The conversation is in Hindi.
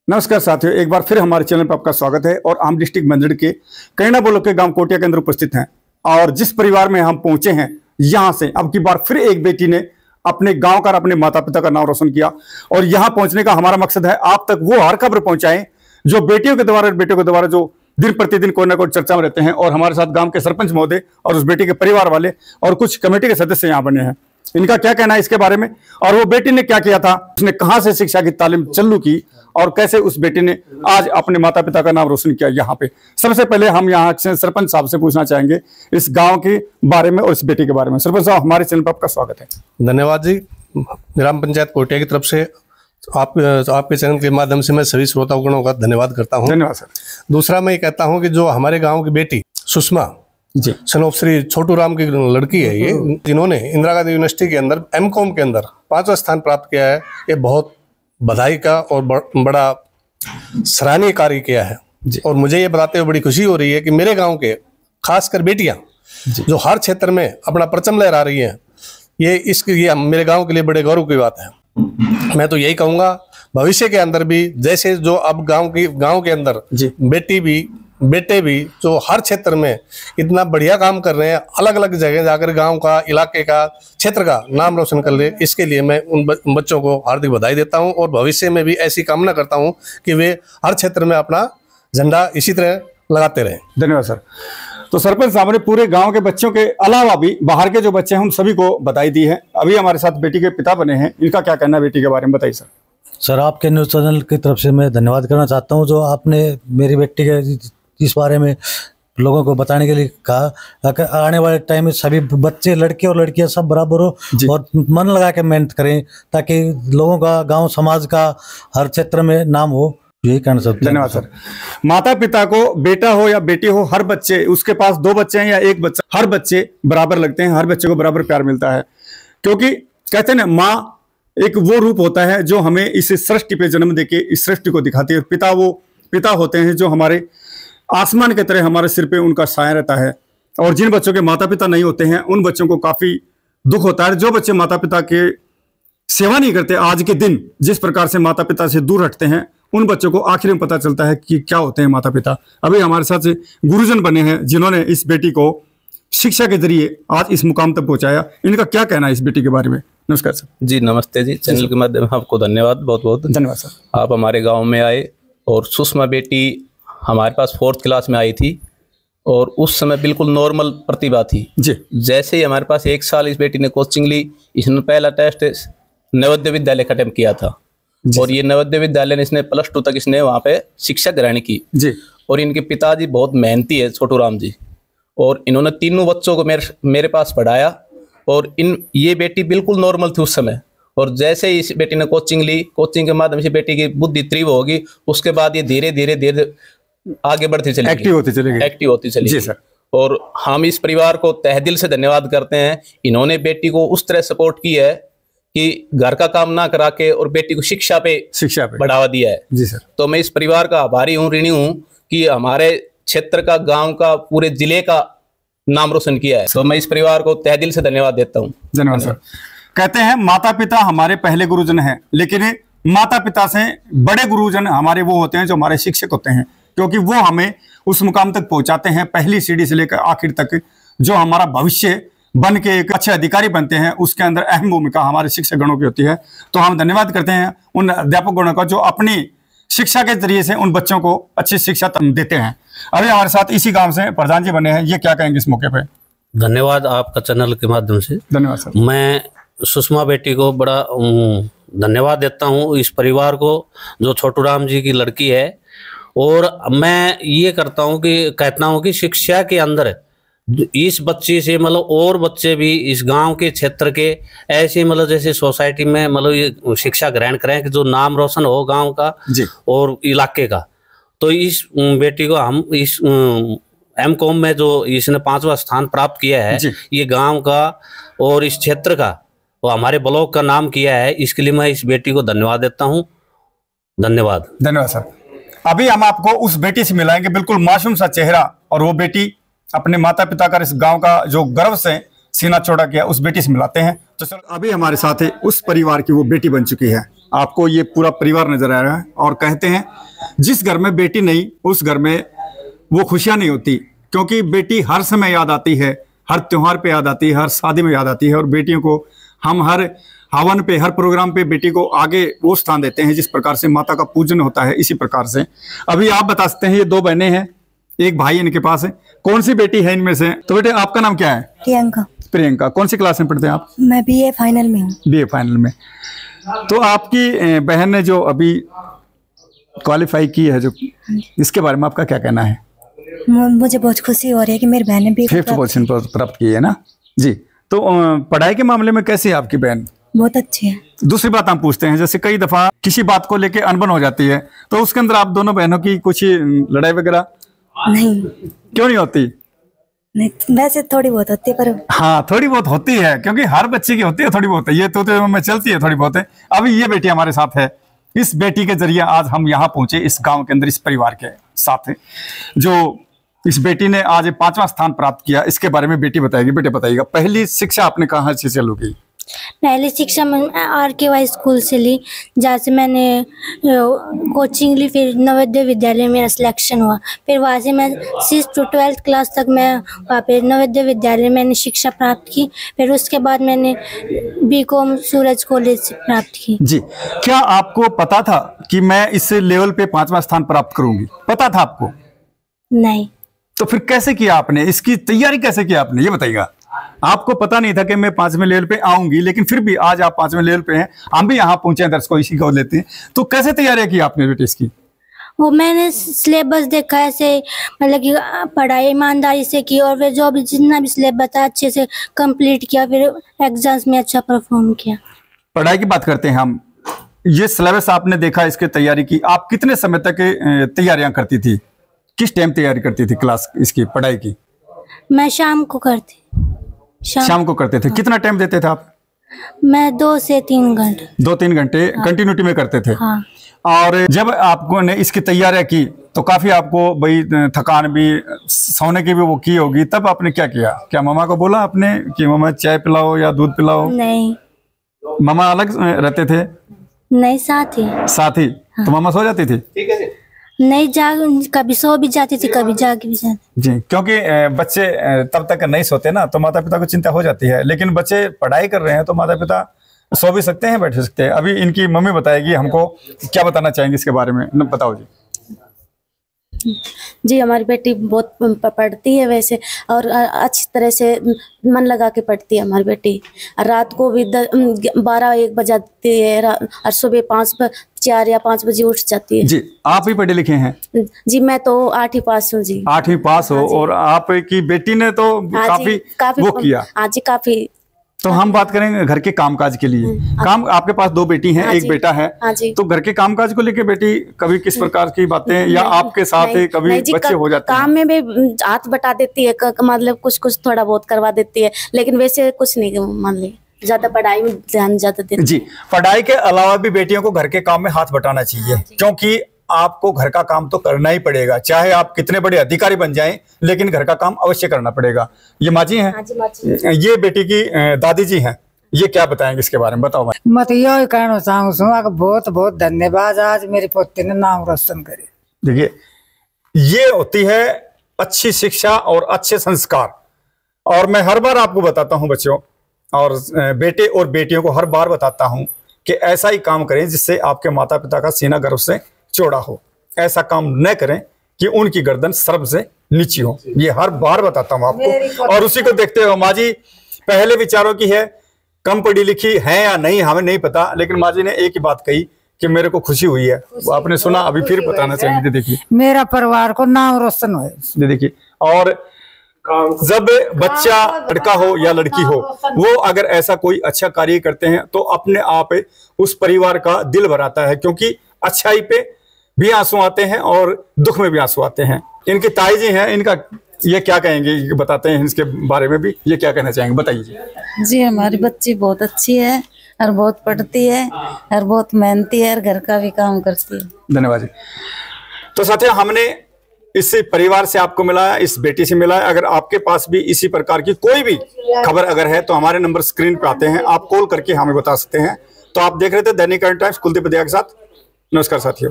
नमस्कार साथियों, एक बार फिर हमारे चैनल पर आपका स्वागत है। और हम डिस्ट्रिक्ट मंदसौर के कैना ब्लॉक के गांव कोटिया के अंदर उपस्थित हैं। और जिस परिवार में हम पहुंचे हैं, यहां से अब की बार फिर एक बेटी ने अपने गांव का, अपने माता पिता का नाम रोशन किया। और यहां पहुंचने का हमारा मकसद है आप तक वो हर खबर पहुंचाएं जो बेटियों के द्वारा जो दिन प्रतिदिन कोई ना कोई चर्चा में रहते हैं। और हमारे साथ गांव के सरपंच महोदय और उस बेटी के परिवार वाले और कुछ कमेटी के सदस्य यहाँ बने हैं। इनका क्या कहना है इसके बारे में, और वो बेटी ने क्या किया था, उसने कहां से शिक्षा की तालीम चालू की और कैसे उस बेटी ने आज अपने माता पिता का नाम रोशन किया यहाँ पे। सबसे पहले हम यहाँ से सरपंच साहब से पूछना चाहेंगे इस गांव के बारे में और इस बेटी के बारे में। सरपंच साहब, हमारे चैनल पर आपका स्वागत है। धन्यवाद जी। ग्राम पंचायत कोटिया की तरफ से आपके चैनल के माध्यम से मैं सभी श्रोतागणों का धन्यवाद करता हूँ। धन्यवाद सर। दूसरा मैं ये कहता हूँ कि जो हमारे गाँव की बेटी सुषमा जी, सन ऑफ श्री छोटू राम की लड़की है ये, जिन्होंने इंदिरा गांधी यूनिवर्सिटी के अंदर एमकॉम के अंदर 5वां स्थान प्राप्त किया है। ये बहुत बधाई का और बड़ा सराहनीय कार्य किया है। और मुझे ये बताते हुए बड़ी खुशी हो रही है कि मेरे गांव के खासकर बेटियां जो हर क्षेत्र में अपना परचम लहरा रही हैं, ये मेरे गांव के लिए बड़े गौरव की बात है। मैं तो यही कहूँगा भविष्य के अंदर भी जैसे जो अब गांव के अंदर बेटे भी जो हर क्षेत्र में इतना बढ़िया काम कर रहे हैं, अलग अलग जगह जाकर गांव का, इलाके का, क्षेत्र का नाम रोशन कर ले, इसके लिए मैं उन बच्चों को हार्दिक बधाई देता हूं। और भविष्य में भी ऐसी कामना करता हूं कि वे हर क्षेत्र में अपना झंडा इसी तरह लगाते रहें। धन्यवाद सर। तो सरपंच साहब ने पूरे गांव के बच्चों के अलावा भी बाहर के जो बच्चे हैं उन सभी को बधाई दी है। अभी हमारे साथ बेटी के पिता बने हैं, इनका क्या कहना है बेटी के बारे में, बताइए सर। सर, आपके न्यूज़ चैनल की तरफ से मैं धन्यवाद करना चाहता हूं जो आपने मेरी बेटी के इस बारे में लोगों को बताने के लिए कहा। आने वाले टाइम में सभी बच्चे, लड़के और लड़कियां सब बराबर हो और मन लगा के मेहनत करें ताकि लोगों का, गांव समाज का हर क्षेत्र में नाम हो। यही कहना चाहता हूं। धन्यवाद सर। माता पिता को बेटा हो या बेटी हो, हर बच्चे, उसके पास 2 बच्चे हैं या 1 बच्चा, हर बच्चे बराबर लगते हैं, हर बच्चे को बराबर प्यार मिलता है। क्योंकि कहते हैं ना, माँ एक वो रूप होता है जो हमें इस सृष्टि पे जन्म देके इस सृष्टि को दिखाती है। पिता वो पिता होते हैं जो हमारे आसमान के तरह हमारे सिर पे उनका साया रहता है। और जिन बच्चों के माता पिता नहीं होते हैं उन बच्चों को काफी दुख होता है। जो बच्चे माता पिता के सेवा नहीं करते, आज के दिन जिस प्रकार से माता पिता से दूर हटते हैं, उन बच्चों को आखिर में पता चलता है कि क्या होते हैं माता पिता। अभी हमारे साथ से गुरुजन बने हैं जिन्होंने इस बेटी को शिक्षा के जरिए आज इस मुकाम तक पहुंचाया। इनका क्या कहना है इस बेटी के बारे में। नमस्कार सर। जी नमस्ते जी। चैनल के माध्यम से आपको धन्यवाद, बहुत बहुत धन्यवाद सर। आप हमारे गांव में आए और सुषमा बेटी हमारे पास 4th क्लास में आई थी और उस समय बिल्कुल नॉर्मल प्रतिभा थी जी। जैसे ही हमारे पास 1 साल इस बेटी ने कोचिंग ली, इसने पहला टेस्ट नवोदय विद्यालय का अटेम्प्ट किया था। और ये नवोदय विद्यालय ने इसने +2 तक इसने वहाँ पे शिक्षा ग्रहण की जी। और इनके पिताजी बहुत मेहनती है, छोटू राम जी, और इन्होंने तीनों बच्चों को मेरे पास पढ़ाया। और ये बेटी बिल्कुल नॉर्मल थी उस समय, और जैसे ही इस बेटी ने कोचिंग ली, कोचिंग के माध्यम से बेटी की बुद्धि तीव्र होगी, उसके बाद ये धीरे धीरे आगे बढ़ती चली, एक्टिव होती चली जी सर। और हम इस परिवार को तहे दिल से धन्यवाद करते हैं। इन्होंने बेटी को उस तरह सपोर्ट की है कि घर का काम ना करा के और बेटी को शिक्षा पे बढ़ावा दिया है जी सर। तो मैं इस परिवार का आभारी हूँ, ऋणी हूँ कि हमारे क्षेत्र का, गांव का, पूरे जिले का नाम रोशन किया है। तो मैं इस परिवार को तहे दिल से धन्यवाद देता हूँ। धन्यवाद सर। कहते हैं माता पिता हमारे पहले गुरुजन हैं, लेकिन माता पिता से बड़े गुरुजन हमारे वो होते हैं जो हमारे शिक्षक होते हैं, क्योंकि वो हमें उस मुकाम तक पहुंचाते हैं, पहली सीढ़ी से लेकर आखिर तक। जो हमारा भविष्य बन के एक अच्छे अधिकारी बनते हैं, उसके अंदर अहम भूमिका हमारे शिक्षक गणों की होती है। तो हम धन्यवाद करते हैं उन अध्यापक गणों का जो अपनी शिक्षा के जरिए से उन बच्चों को अच्छी शिक्षा देते हैं। अभी हमारे साथ इसी गाँव से प्रधान जी बने हैं, ये क्या कहेंगे इस मौके पर। धन्यवाद आपका चैनल के माध्यम से। धन्यवाद सर। मैं सुषमा बेटी को बड़ा धन्यवाद देता हूँ, इस परिवार को जो छोटू राम जी की लड़की है। और मैं ये कहता हूँ कि शिक्षा के अंदर इस बच्चे से मतलब और बच्चे भी इस गांव के क्षेत्र के ऐसे मतलब जैसे सोसाइटी में मतलब ये शिक्षा ग्रहण करें कि जो नाम रोशन हो गांव का जी और इलाके का। तो इस बेटी को हम इस एमकॉम में जो इसने 5वां स्थान प्राप्त किया है, ये गांव का और इस क्षेत्र का और हमारे ब्लॉक का नाम किया है, इसके लिए मैं इस बेटी को धन्यवाद देता हूँ। धन्यवाद। धन्यवाद सर। अभी हम आपको उस बेटी से मिलाएंगे, बिल्कुल मासूम सा चेहरा, और वो बेटी अपने माता पिता का, इस गांव का जो गर्व से सीना चौड़ा किया, उस बेटी से मिलाते हैं। तो सर, अभी हमारे साथ उस परिवार की वो बेटी बन चुकी है आपको ये पूरा परिवार नजर आ रहा है। और कहते हैं जिस घर में बेटी नहीं उस घर में वो खुशियां नहीं होती, क्योंकि बेटी हर समय याद आती है, हर त्योहार पे याद आती है, हर शादी में याद आती है। और बेटियों को हम हर हवन पे, हर प्रोग्राम पे बेटी को आगे वो स्थान देते हैं जिस प्रकार से माता का पूजन होता है। इसी प्रकार से अभी आप बता सकते हैं, ये 2 बहनें हैं, एक भाई इनके पास है, कौन सी बेटी है इनमें से? तो बेटे आपका नाम क्या है? प्रियंका। प्रियंका, कौन सी क्लास में पढ़ते हैं आप? मैं बीए फाइनल में हूँ। बीए फाइनल में। तो आपकी बहन ने जो अभी क्वालिफाई की है, जो इसके बारे में आपका क्या कहना है? मुझे बहुत खुशी हो रही है कि मेरी बहन ने भी 5th पोजीशन प्राप्त की है ना जी। तो पढ़ाई के मामले में कैसी है आपकी बहन? बहुत अच्छी है। दूसरी बात हम पूछते हैं, जैसे कई दफा किसी बात को लेके अनबन हो जाती है, तो उसके अंदर आप दोनों बहनों की कुछ लड़ाई वगैरह नहीं? क्यों नहीं होती? नहीं, वैसे थोड़ी बहुत होती है, पर हाँ थोड़ी बहुत होती है, क्योंकि हर बच्चे की होती है थोड़ी बहुत। ये तो में चलती है थोड़ी बहुत है। अभी ये बेटी हमारे साथ है, इस बेटी के जरिए आज हम यहाँ पहुंचे इस गांव के अंदर, इस परिवार के साथ है। जो इस बेटी ने आज 5वां स्थान प्राप्त किया, इसके बारे में बेटी बताएगी। बेटे बताइएगा, पहली शिक्षा आपने कहाँ से चालू की? पहली शिक्षा मैं RKY स्कूल से ली, जहाँ से मैंने कोचिंग ली, फिर नवोदय विद्यालय में मेरा सिलेक्शन हुआ। फिर वहाँ से मैं 6th to 12th क्लास तक मैं वहाँ पे नवोदय विद्यालय में मैंने शिक्षा प्राप्त की। फिर उसके बाद मैंने BCom सूरज कॉलेज से प्राप्त की। जी, क्या आपको पता था कि मैं इस लेवल पे 5वां स्थान प्राप्त करूंगी? पता था आपको? नहीं। तो फिर कैसे किया आपने, इसकी तैयारी कैसे किया आपने, ये बताइएगा। आपको पता नहीं था कि मैं 5वें लेवल पे आऊंगी, लेकिन फिर भी आज आप 5वें लेवल पे हैं, हम भी यहाँ पहुंचे हैं, दर्शकों इसी को लेते हैं। तो कैसे तैयारी की आपने बेटे इसकी? वो मैंने सिलेबस देखा, ऐसे मतलब कि पढ़ाई ईमानदारी से की, और फिर जो भी जितना भी सिलेबस था अच्छे से कंप्लीट किया, फिर एग्जाम्स में अच्छा परफॉर्म किया। पढ़ाई की बात करते हैं हम, ये सिलेबस आपने देखा, इसकी तैयारी की, आप कितने समय तक तैयारियां करती थी? किस टाइम तैयारी करती थी क्लास इसकी पढ़ाई की? मैं शाम को करती। शाम को करते थे? कितना टाइम देते थे आप? मैं 2 से 3 घंटे। 2-3 घंटे कंटिन्यूटी में करते थे? हाँ। और जब आपको ने इसकी तैयारियां की तो काफी आपको भाई थकान भी, सोने की भी वो की होगी, तब आपने क्या किया? क्या मामा को बोला आपने कि मामा चाय पिलाओ या दूध पिलाओ? नहीं। मामा अलग रहते थे? नहीं, साथ ही। साथ ही? तो मामा सो जाती थी? नहीं, कभी सो भी जाती थी, कभी जाग भी जाती। जी, क्योंकि बच्चे तब तक नहीं सोते ना, तो माता पिता को चिंता हो जाती है। लेकिन बच्चे पढ़ाई कर रहे हैं तो माता पिता सो भी सकते हैं, बैठ सकते हैं। अभी इनकी मम्मी बताएगी हमको, क्या बताना चाहेंगे इसके बारे में, बताओ जी। जी, हमारी बेटी बहुत पढ़ती है वैसे, और अच्छी तरह से मन लगा के पढ़ती है हमारी बेटी। रात को भी 12-1 बजाती है, और सुबह 4 या 5 बजे उठ जाती है। जी, आप भी पढ़े लिखे हैं? जी, मैं तो 8वीं पास हूँ जी। 8वीं पास हो? और आपकी बेटी ने तो काफी वो किया। हाँ जी, काफी। तो हम बात करेंगे घर के कामकाज के लिए। काम, आपके पास 2 बेटी हैं, एक बेटा है, तो घर के कामकाज को लेके बेटी कभी किस प्रकार की बातें, या आपके साथ कभी बच्चे हो जाते हैं? काम में भी हाथ बटा देती है, मतलब कुछ थोड़ा बहुत करवा देती है, लेकिन वैसे कुछ नहीं, मान ली ज्यादा पढ़ाई में ध्यान ज्यादा देती है। जी, पढ़ाई के अलावा भी बेटियों को घर के काम में हाथ बटाना चाहिए, क्योंकि आपको घर का काम तो करना ही पड़ेगा, चाहे आप कितने बड़े अधिकारी बन जाएं, लेकिन घर का काम अवश्य करना पड़ेगा। ये माँ जी हैं? ये बेटी की दादी जी हैं, ये क्या बताएंगे इसके बारे में, बताओ। मैं तो यही कहना चाहूँ, बहुत बहुत धन्यवाद, आज मेरी पोती ने नाम रोशन करे। देखिए, ये होती है अच्छी शिक्षा और अच्छे संस्कार। और मैं हर बार आपको बताता हूँ बच्चों, और बेटे और बेटियों को हर बार बताता हूँ कि ऐसा ही काम करें जिससे आपके माता पिता का सीना गर्व से चौड़ा हो। ऐसा काम न करें कि उनकी गर्दन सर्व से नीची हो। ये हर बार बताता हूँ आपको, और उसी को देखते हो माँ जी पहले विचारों की है, कम पढ़ी लिखी है या नहीं हमें नहीं पता, लेकिन माँ जी ने एक ही बात कही कि मेरे को खुशी हुई है। वो आपने सुना, अभी फिर बताना चाहेंगे। देखिए, मेरा परिवार को नाम रोशन हो। देखिए, और जब बच्चा लड़का हो या लड़की हो, वो अगर ऐसा कोई अच्छा कार्य करते हैं तो अपने आप उस परिवार का दिल भर आता है, क्योंकि अच्छाई पे भी आंसू आते हैं और दुख में भी आंसू आते हैं। इनकी ताई जी हैं, इनका ये क्या कहेंगे, बताते हैं इसके बारे में भी, ये क्या कहना चाहेंगे, बताइए। जी, हमारी बच्ची बहुत अच्छी है, और बहुत पढ़ती है, और बहुत मेहनती है, और घर का भी काम करती है। धन्यवाद जी। तो साथियों, हमने इस परिवार से आपको मिला, इस बेटी से मिला। अगर आपके पास भी इसी प्रकार की कोई भी खबर अगर है तो हमारे नंबर स्क्रीन पर आते हैं, आप कॉल करके हमें बता सकते हैं। तो आप देख रहे थे दैनिक करंट टाइम्स कुलदीप दया के साथ। नमस्कार साथियों।